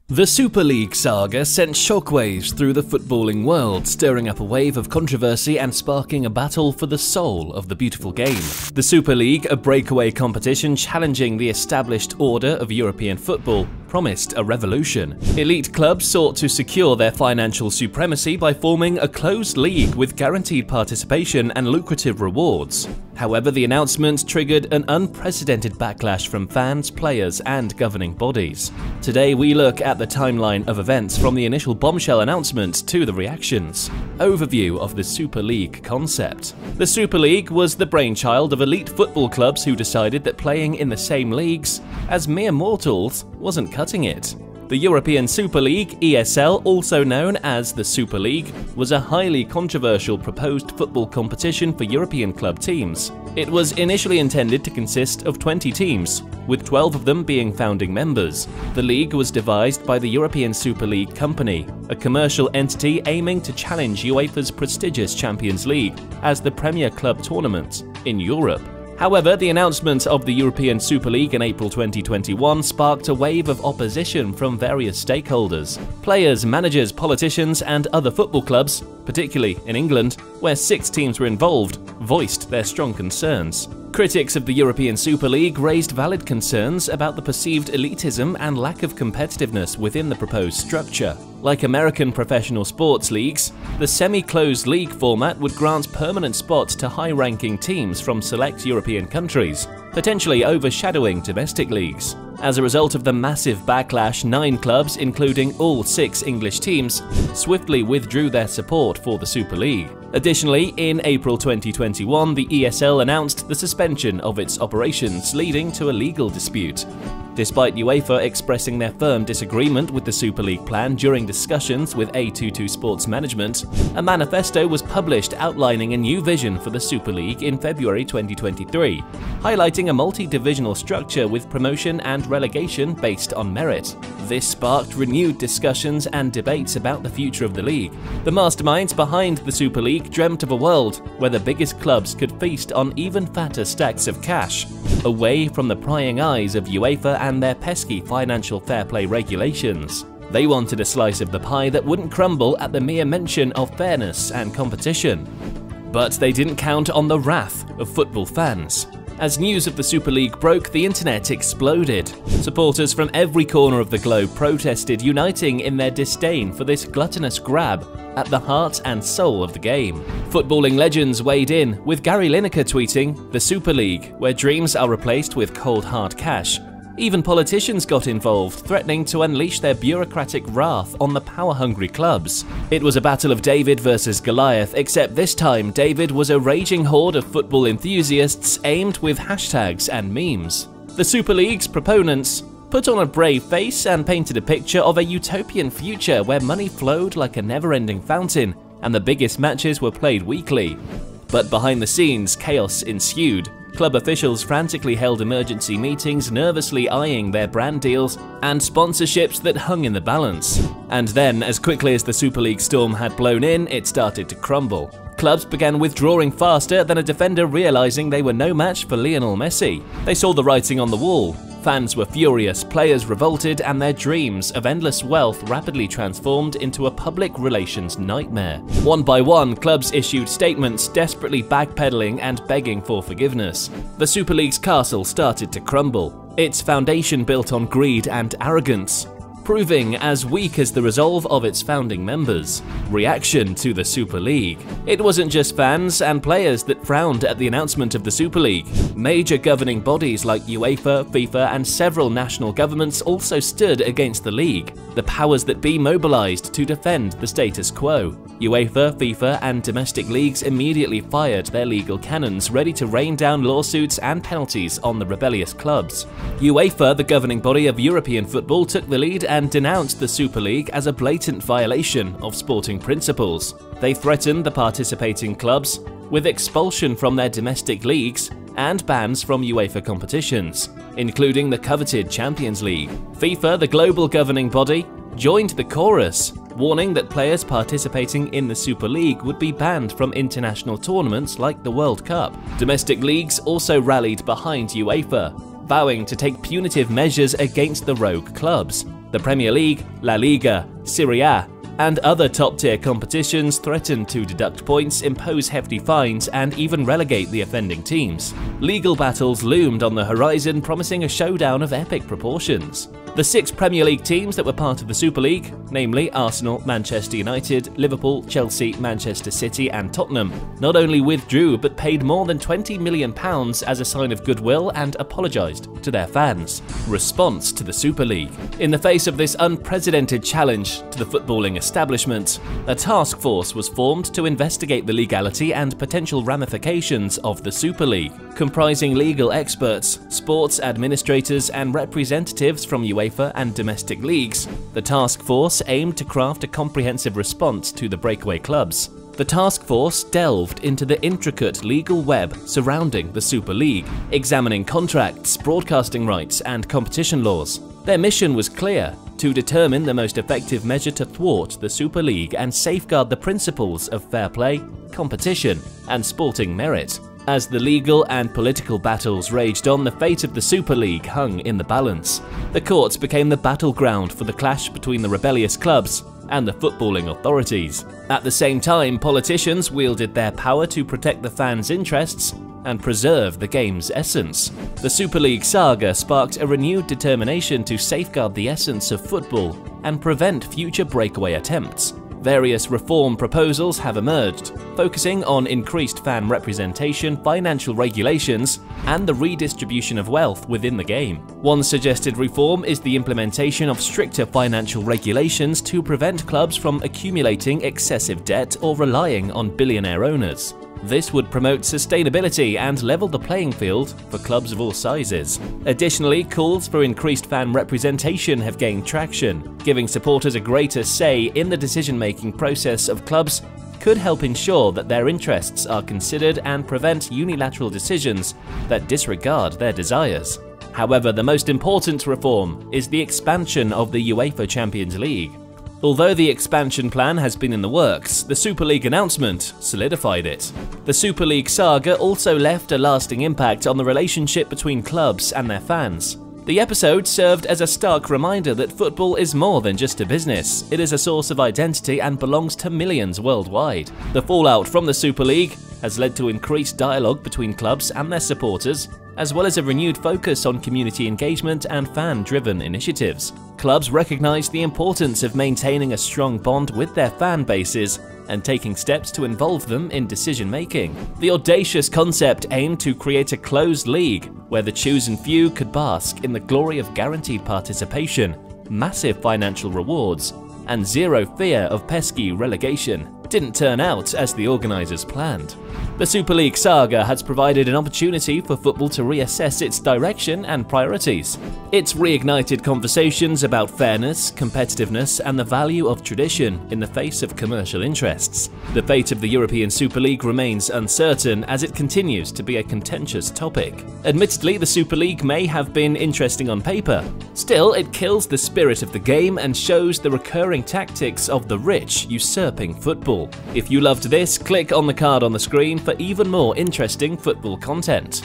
The Super League Saga sent shockwaves through the footballing world, stirring up a wave of controversy and sparking a battle for the soul of the beautiful game. The Super League, a breakaway competition challenging the established order of European football, promised a revolution. Elite clubs sought to secure their financial supremacy by forming a closed league with guaranteed participation and lucrative rewards. However, the announcement triggered an unprecedented backlash from fans, players, and governing bodies. Today we look at the timeline of events from the initial bombshell announcement to the reactions. Overview of the Super League concept. The Super League was the brainchild of elite football clubs who decided that playing in the same leagues as mere mortals wasn't cutting it. The European Super League, ESL, also known as the Super League, was a highly controversial proposed football competition for European club teams. It was initially intended to consist of 20 teams, with 12 of them being founding members. The league was devised by the European Super League Company, a commercial entity aiming to challenge UEFA's prestigious Champions League as the premier club tournament in Europe. However, the announcement of the European Super League in April 2021 sparked a wave of opposition from various stakeholders. Players, managers, politicians, and other football clubs, particularly in England, where 6 teams were involved, voiced their strong concerns. Critics of the European Super League raised valid concerns about the perceived elitism and lack of competitiveness within the proposed structure. Like American professional sports leagues, the semi-closed league format would grant permanent spots to high-ranking teams from select European countries, potentially overshadowing domestic leagues. As a result of the massive backlash, 9 clubs, including all 6 English teams, swiftly withdrew their support for the Super League. Additionally, in April 2021, the ESL announced the suspension of its operations, leading to a legal dispute. Despite UEFA expressing their firm disagreement with the Super League plan during discussions with A22 Sports Management, a manifesto was published outlining a new vision for the Super League in February 2023, highlighting a multi-divisional structure with promotion and relegation based on merit. This sparked renewed discussions and debates about the future of the league. The masterminds behind the Super League dreamt of a world where the biggest clubs could feast on even fatter stacks of cash, away from the prying eyes of UEFA and their pesky financial fair play regulations. They wanted a slice of the pie that wouldn't crumble at the mere mention of fairness and competition. But they didn't count on the wrath of football fans. As news of the Super League broke, the internet exploded. Supporters from every corner of the globe protested, uniting in their disdain for this gluttonous grab at the heart and soul of the game. Footballing legends weighed in, with Gary Lineker tweeting, "The Super League, where dreams are replaced with cold hard cash." Even politicians got involved, threatening to unleash their bureaucratic wrath on the power-hungry clubs. It was a battle of David versus Goliath, except this time David was a raging horde of football enthusiasts aimed with hashtags and memes. The Super League's proponents put on a brave face and painted a picture of a utopian future where money flowed like a never-ending fountain and the biggest matches were played weekly. But behind the scenes, chaos ensued. Club officials frantically held emergency meetings, nervously eyeing their brand deals and sponsorships that hung in the balance. And then, as quickly as the Super League storm had blown in, it started to crumble. Clubs began withdrawing faster than a defender realizing they were no match for Lionel Messi. They saw the writing on the wall. Fans were furious, players revolted, and their dreams of endless wealth rapidly transformed into a public relations nightmare. One by one, clubs issued statements, desperately backpedaling and begging for forgiveness. The Super League's castle started to crumble, its foundation built on greed and arrogance, proving as weak as the resolve of its founding members. Reaction to the Super League. It wasn't just fans and players that frowned at the announcement of the Super League. Major governing bodies like UEFA, FIFA, and several national governments also stood against the league. The powers that be mobilized to defend the status quo. UEFA, FIFA, and domestic leagues immediately fired their legal cannons, ready to rain down lawsuits and penalties on the rebellious clubs. UEFA, the governing body of European football, took the lead and denounced the Super League as a blatant violation of sporting principles. They threatened the participating clubs with expulsion from their domestic leagues and bans from UEFA competitions, including the coveted Champions League. FIFA, the global governing body, joined the chorus, warning that players participating in the Super League would be banned from international tournaments like the World Cup. Domestic leagues also rallied behind UEFA, vowing to take punitive measures against the rogue clubs. The Premier League, La Liga, Serie A, and other top-tier competitions threaten to deduct points, impose hefty fines, and even relegate the offending teams. Legal battles loomed on the horizon, promising a showdown of epic proportions. The 6 Premier League teams that were part of the Super League, namely Arsenal, Manchester United, Liverpool, Chelsea, Manchester City and Tottenham, not only withdrew but paid more than £20 million as a sign of goodwill and apologised to their fans. Response to the Super League. In the face of this unprecedented challenge to the footballing establishment, a task force was formed to investigate the legality and potential ramifications of the Super League, comprising legal experts, sports administrators and representatives from UEFA and domestic leagues. The task force aimed to craft a comprehensive response to the breakaway clubs. The task force delved into the intricate legal web surrounding the Super League, examining contracts, broadcasting rights, and competition laws. Their mission was clear: to determine the most effective measure to thwart the Super League and safeguard the principles of fair play, competition, and sporting merit. As the legal and political battles raged on, the fate of the Super League hung in the balance. The courts became the battleground for the clash between the rebellious clubs and the footballing authorities. At the same time, politicians wielded their power to protect the fans' interests and preserve the game's essence. The Super League Saga sparked a renewed determination to safeguard the essence of football and prevent future breakaway attempts. Various reform proposals have emerged, focusing on increased fan representation, financial regulations, and the redistribution of wealth within the game. One suggested reform is the implementation of stricter financial regulations to prevent clubs from accumulating excessive debt or relying on billionaire owners. This would promote sustainability and level the playing field for clubs of all sizes. Additionally, calls for increased fan representation have gained traction. Giving supporters a greater say in the decision-making process of clubs could help ensure that their interests are considered and prevent unilateral decisions that disregard their desires. However, the most important reform is the expansion of the UEFA Champions League. Although the expansion plan has been in the works, the Super League announcement solidified it. The Super League Saga also left a lasting impact on the relationship between clubs and their fans. The episode served as a stark reminder that football is more than just a business. It is a source of identity and belongs to millions worldwide. The fallout from the Super League has led to increased dialogue between clubs and their supporters, as well as a renewed focus on community engagement and fan-driven initiatives. Clubs recognize the importance of maintaining a strong bond with their fan bases and taking steps to involve them in decision-making. The audacious concept aimed to create a closed league where the chosen few could bask in the glory of guaranteed participation, massive financial rewards, and zero fear of pesky relegation didn't turn out as the organisers planned. The Super League Saga has provided an opportunity for football to reassess its direction and priorities. It's reignited conversations about fairness, competitiveness, and the value of tradition in the face of commercial interests. The fate of the European Super League remains uncertain as it continues to be a contentious topic. Admittedly, the Super League may have been interesting on paper. Still, it kills the spirit of the game and shows the recurring tactics of the rich usurping football. If you loved this, click on the card on the screen for even more interesting football content.